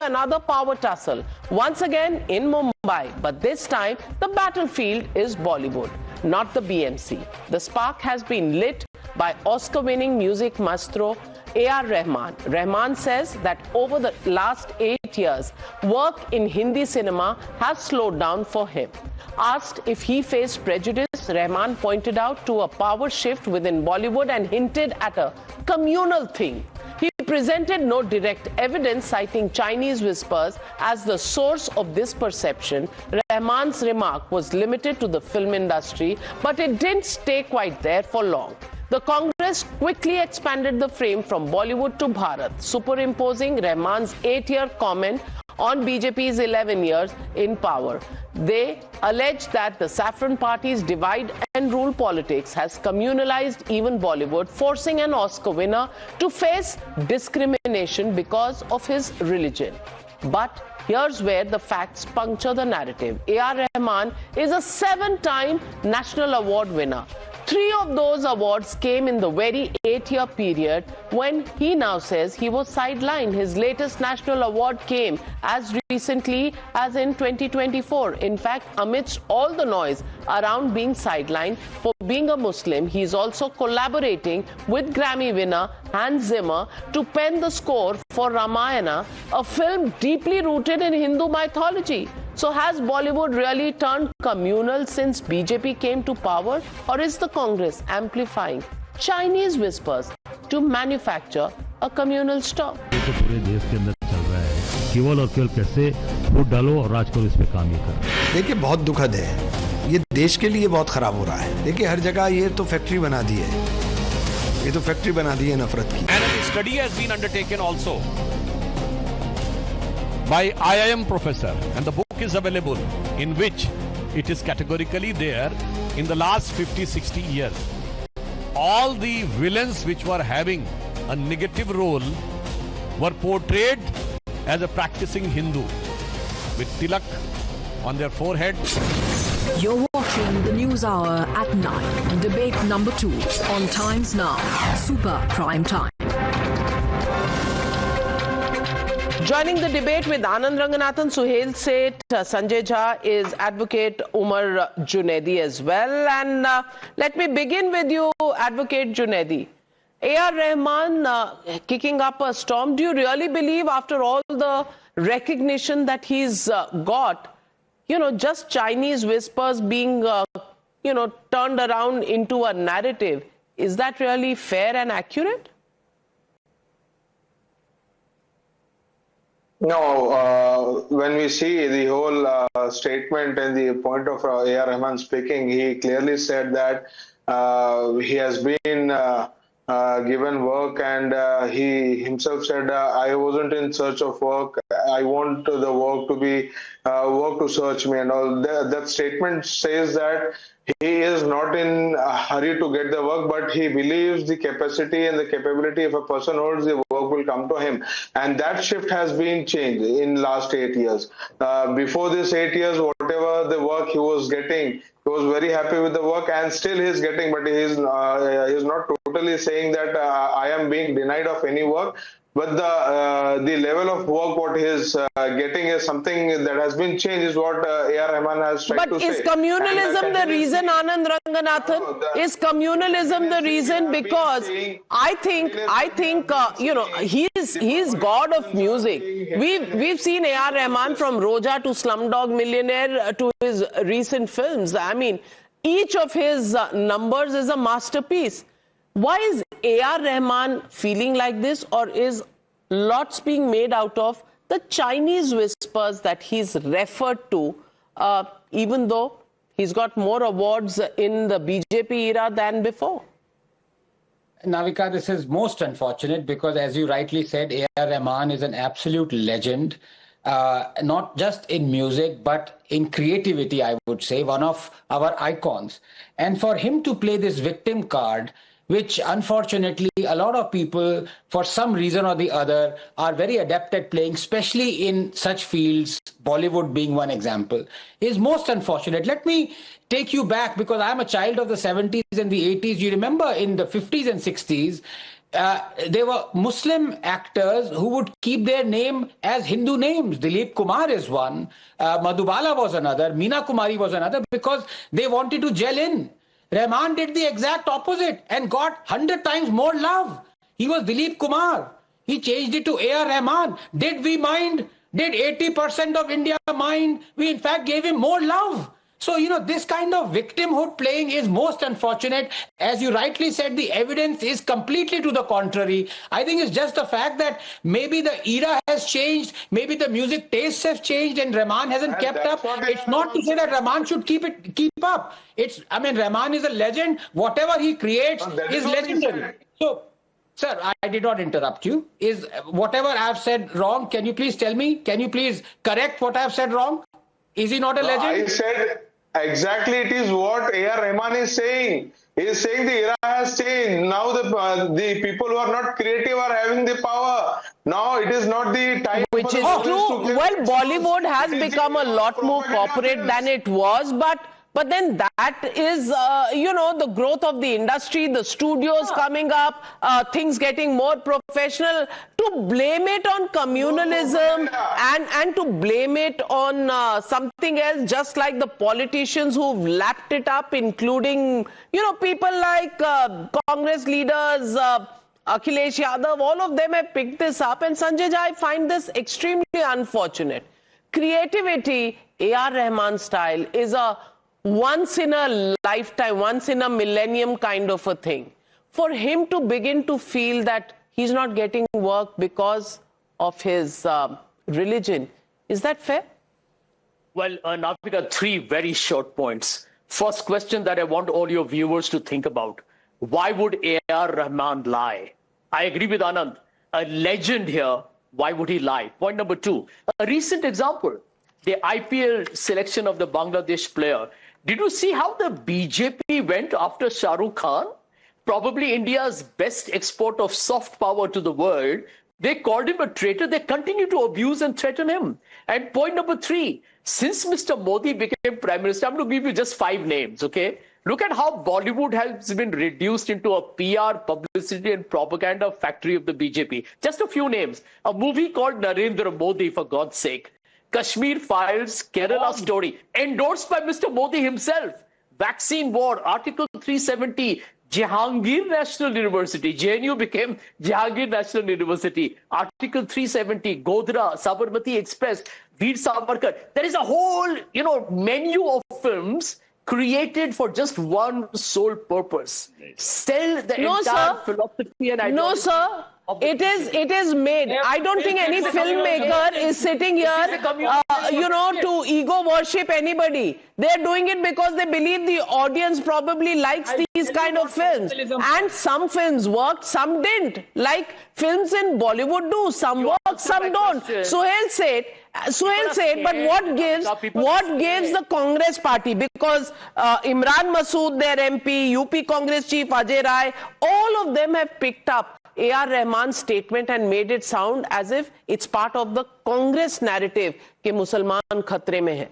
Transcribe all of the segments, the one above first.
another power tussle, once again in Mumbai, but this time the battlefield is Bollywood, not the BMC. The spark has been lit by Oscar-winning music maestro AR Rahman. Rahman says that over the last 8 years, work in Hindi cinema has slowed down for him. Asked if he faced prejudice, Rahman pointed out to a power shift within Bollywood and hinted at a communal thing. He presented no direct evidence, citing Chinese whispers as the source of this perception. Rahman's remark was limited to the film industry, but it didn't stay quite there for long. The Congress quickly expanded the frame from Bollywood to Bharat, superimposing Rahman's 8-year comment on BJP's 11 years in power. They allege that the saffron party's divide and rule politics has communalized even Bollywood, forcing an Oscar winner to face discrimination because of his religion. But here's where the facts puncture the narrative. AR Rahman is a 7-time National Award winner. 3 of those awards came in the very 8-year period when he now says he was sidelined. His latest national award came as recently as in 2024. In fact, amidst all the noise around being sidelined for being a Muslim, he's also collaborating with Grammy winner Hans Zimmer to pen the score for Ramayana, a film deeply rooted in Hindu mythology. So has Bollywood really turned communal since BJP came to power, or is the Congress amplifying Chinese whispers to manufacture a communal storm? तो पूरे देश के अंदर चल रहा है, केवल और केवल कैसे वोट डालो और राज करो, इस पे काम ये करो। देखिए बहुत दुखद है, ये देश के लिए बहुत खराब हो रहा है। देखिए हर जगह ये तो फैक्ट्री बना दी है, ये तो फैक्ट्री बना दी है नफरत की। And a study has been undertaken also by IIM professor, and the book is available, in which it is categorically there in the last 50-60 years. All the villains which were having a negative role were portrayed as a practicing Hindu with tilak on their forehead. You're watching the News Hour at 9, debate number 2 on Times Now, Super Prime Time. Joining the debate with Anand Ranganathan, Suhail Seth, Sanjay Jha is advocate Umar Junaidi as well. And let me begin with you, advocate Junaidi. AR Rahman kicking up a storm. Do you really believe after all the recognition that he's got, just Chinese whispers being, turned around into a narrative, is that really fair and accurate? No, when we see the whole statement and the point of AR Rahman speaking, he clearly said that he has been given work, and he himself said, I wasn't in search of work, I want the work to be work to search me, and all. That statement says that he is not in a hurry to get the work, but he believes the capacity and the capability if a person holds, the work will come to him. And that shift has been changed in last 8 years. Before this 8 years, whatever the work he was getting, he was very happy with the work, and still he is getting, but he is not totally saying that I am being denied of any work. But the level of work what he is getting is something that has been changed, is what AR Rahman has tried to say. But is communalism the reason, Anand Ranganathan? Is communalism the reason? Because I think he's God of music. We've seen AR Rahman from Roja to Slumdog Millionaire to his recent films. I mean, each of his numbers is a masterpiece. Why is AR Rahman feeling like this, or is lots being made out of the Chinese whispers that he's referred to, even though he's got more awards in the BJP era than before? Navika, this is most unfortunate because, as you rightly said, AR Rahman is an absolute legend, not just in music, but in creativity, I would say, one of our icons. And for him to play this victim card, which unfortunately a lot of people, for some reason or the other, are very adept at playing, especially in such fields, Bollywood being one example, is most unfortunate. Let me take you back, because I'm a child of the 70s and the 80s. You remember in the 50s and 60s, there were Muslim actors who would keep their name as Hindu names. Dilip Kumar is one, Madhubala was another, Meena Kumari was another, because they wanted to gel in. Rahman did the exact opposite and got 100 times more love. He was Dilip Kumar. He changed it to AR Rahman. Did we mind? Did 80% of India mind? We in fact gave him more love. So, this kind of victimhood playing is most unfortunate. As you rightly said, the evidence is completely to the contrary. I think it's just the fact that maybe the era has changed, maybe the music tastes have changed and Rahman hasn't kept up. It's not to say that Rahman should keep up. Rahman is a legend. Whatever he creates is legendary. So, sir, I did not interrupt you. Is whatever I have said wrong? Can you please tell me? Can you please correct what I have said wrong? Is he not a legend? I said exactly it is what AR Rahman is saying. He is saying the era has changed. Now the people who are not creative are having the power. Now it is not the time. Which is true. Well, Bollywood has become a lot more corporate than it was, but then that is, the growth of the industry, the studios coming up, things getting more professional. To blame it on communalism and to blame it on something else, just like the politicians who've lapped it up, including, people like Congress leaders, Akhilesh Yadav, all of them have picked this up. And Sanjay, I find this extremely unfortunate. Creativity, AR Rahman style, is a once in a lifetime, once in a millennium kind of a thing. For him to begin to feel that he's not getting work because of his religion, is that fair? Well, Navika, 3 very short points. First question that I want all your viewers to think about. Why would AR Rahman lie? I agree with Anand. A legend here, why would he lie? Point number 2, a recent example, the IPL selection of the Bangladesh player. Did you see how the BJP went after Shah Rukh Khan? Probably India's best export of soft power to the world. They called him a traitor. They continue to abuse and threaten him. And point number 3, since Mr. Modi became Prime Minister, I'm going to give you just 5 names, okay? Look at how Bollywood has been reduced into a PR, publicity and propaganda factory of the BJP. Just a few names. A movie called Narendra Modi, for God's sake. Kashmir Files, Kerala Story, endorsed by Mr. Modi himself. Vaccine War, Article 370, Jahangir National University. JNU became Jahangir National University. Article 370, Godhra, Sabarmati Express, Veer Savarkar. There is a whole, menu of films created for just one sole purpose. Sell the entire philosophy and ideology. No, sir. It is made. I don't think any filmmaker is sitting here, to ego worship anybody. They're doing it because they believe the audience probably likes these kind of films. And some films worked, some didn't. Like films in Bollywood do. Some work, some don't. Suhail said, but what gives the Congress party? Because Imran Masood, their MP, UP Congress chief Ajay Rai, all of them have picked up AR Rahman's statement and made it sound as if it's part of the Congress narrative कि मुसलमान खतरे में है.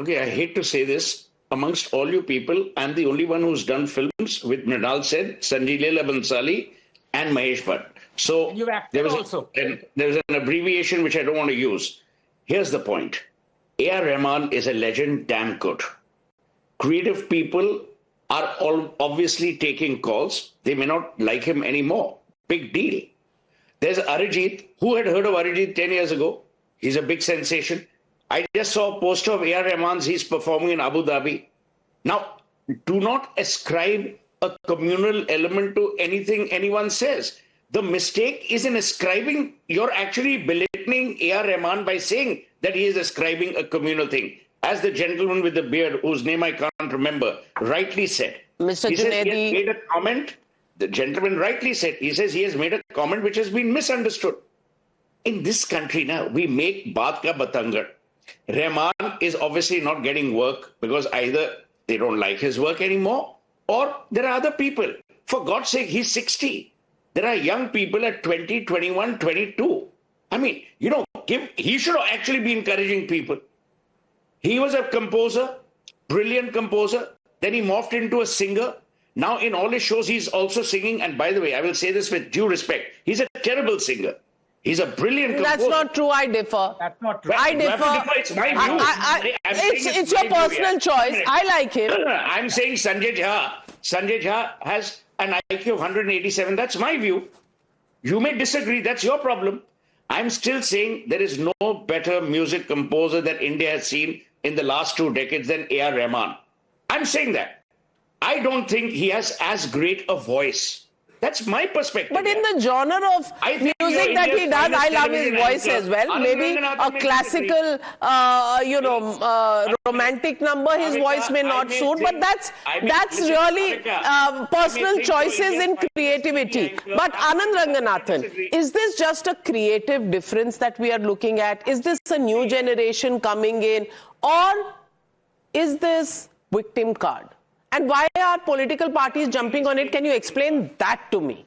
Okay, I hate to say this. Amongst all you people, I'm the only one who's done films with Mrinal Sen, Sanjay Leela Bansali, and Mahesh Bhatt. So there was an abbreviation which I don't want to use. Here's the point. AR Rahman is a legend, damn good. Creative people are all obviously taking calls. They may not like him anymore. Big deal. There's Arijit. Who had heard of Arijit 10 years ago? He's a big sensation. I just saw a poster of AR Rahman's. He's performing in Abu Dhabi. Now, do not ascribe a communal element to anything anyone says. The mistake is in ascribing. You're actually belittling AR Rahman by saying that he is ascribing a communal thing. As the gentleman with the beard, whose name I can't remember, rightly said. Mr. He says he has Junaidi made a comment. The gentleman rightly said. He says he has made a comment which has been misunderstood. In this country now, we make baat ka batangar. Rahman is obviously not getting work because either they don't like his work anymore or there are other people. For God's sake, he's 60. There are young people at 20, 21, 22. I mean, he should actually be encouraging people. He was a composer, brilliant composer. Then he morphed into a singer. Now, in all his shows, he's also singing. And by the way, I will say this with due respect. He's a terrible singer. He's a brilliant composer. That's not true. I differ. That's not true. I differ. It's my view. It's your personal choice. I like him. I'm saying Sanjay Jha has an IQ of 187. That's my view. You may disagree. That's your problem. I'm still saying there is no better music composer that India has seen in the last 2 decades than AR Rahman. I'm saying that. I don't think he has as great a voice. That's my perspective. But in the genre of music that he does, I love his voice as well. Maybe a classical, romantic number, his voice may not suit. But that's really personal choices in creativity. But Anand Ranganathan, is this just a creative difference that we are looking at? Is this a new generation coming in? Or is this victim card? And why are political parties jumping on it? Can you explain that to me?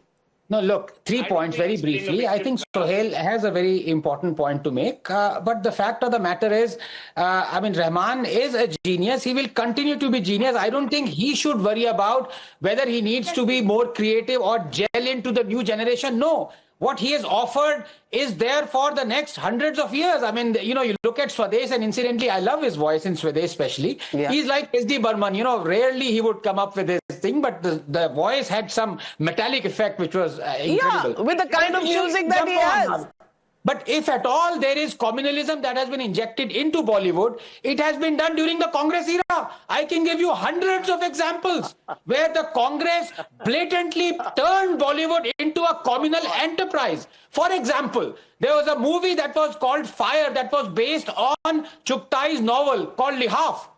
No, look, 3 points very briefly. I think Sohail has a very important point to make. But the fact of the matter is, Rahman is a genius. He will continue to be genius. I don't think he should worry about whether he needs to be more creative or gel into the new generation. No. What he has offered is there for the next hundreds of years. You look at Swadesh, and incidentally, I love his voice in Swadesh especially. Yeah. He's like S.D. Burman, rarely he would come up with this thing, but the voice had some metallic effect, which was incredible. Yeah, with the kind of music that he has. But if at all there is communalism that has been injected into Bollywood, it has been done during the Congress era. I can give you hundreds of examples where the Congress blatantly turned Bollywood into a communal enterprise. For example, there was a movie that was called Fire that was based on Chughai's novel called Lihaf.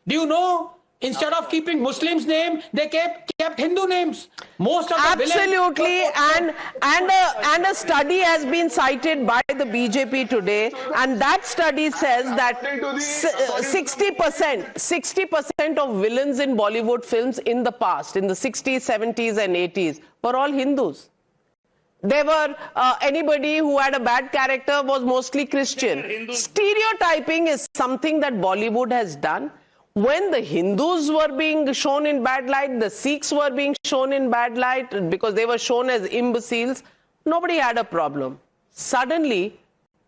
Do you know? Instead of keeping Muslims' name, they kept Hindu names. Most of the absolutely, and a study has been cited by the BJP today, and that study says that 60% of villains in Bollywood films in the past, in the 60s, 70s, and 80s, were all Hindus. They were anybody who had a bad character was mostly Christian. Stereotyping is something that Bollywood has done. When the Hindus were being shown in bad light, the Sikhs were being shown in bad light because they were shown as imbeciles, nobody had a problem. Suddenly,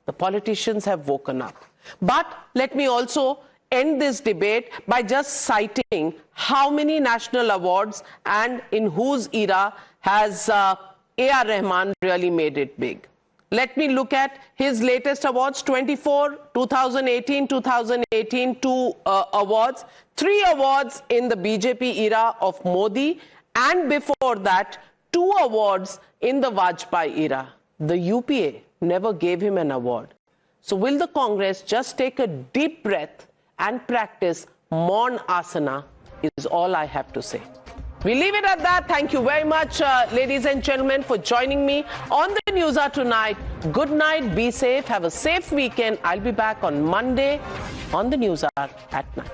the politicians have woken up. But let me also end this debate by just citing how many national awards and in whose era has AR Rahman really made it big. Let me look at his latest awards, 24, 2018, 2018, 2 awards, 3 awards in the BJP era of Modi, and before that, 2 awards in the Vajpayee era. The UPA never gave him an award. So will the Congress just take a deep breath and practice Maun Asana is all I have to say. We leave it at that. Thank you very much, ladies and gentlemen, for joining me on the Newshour tonight. Good night. Be safe. Have a safe weekend. I'll be back on Monday on the Newshour at night.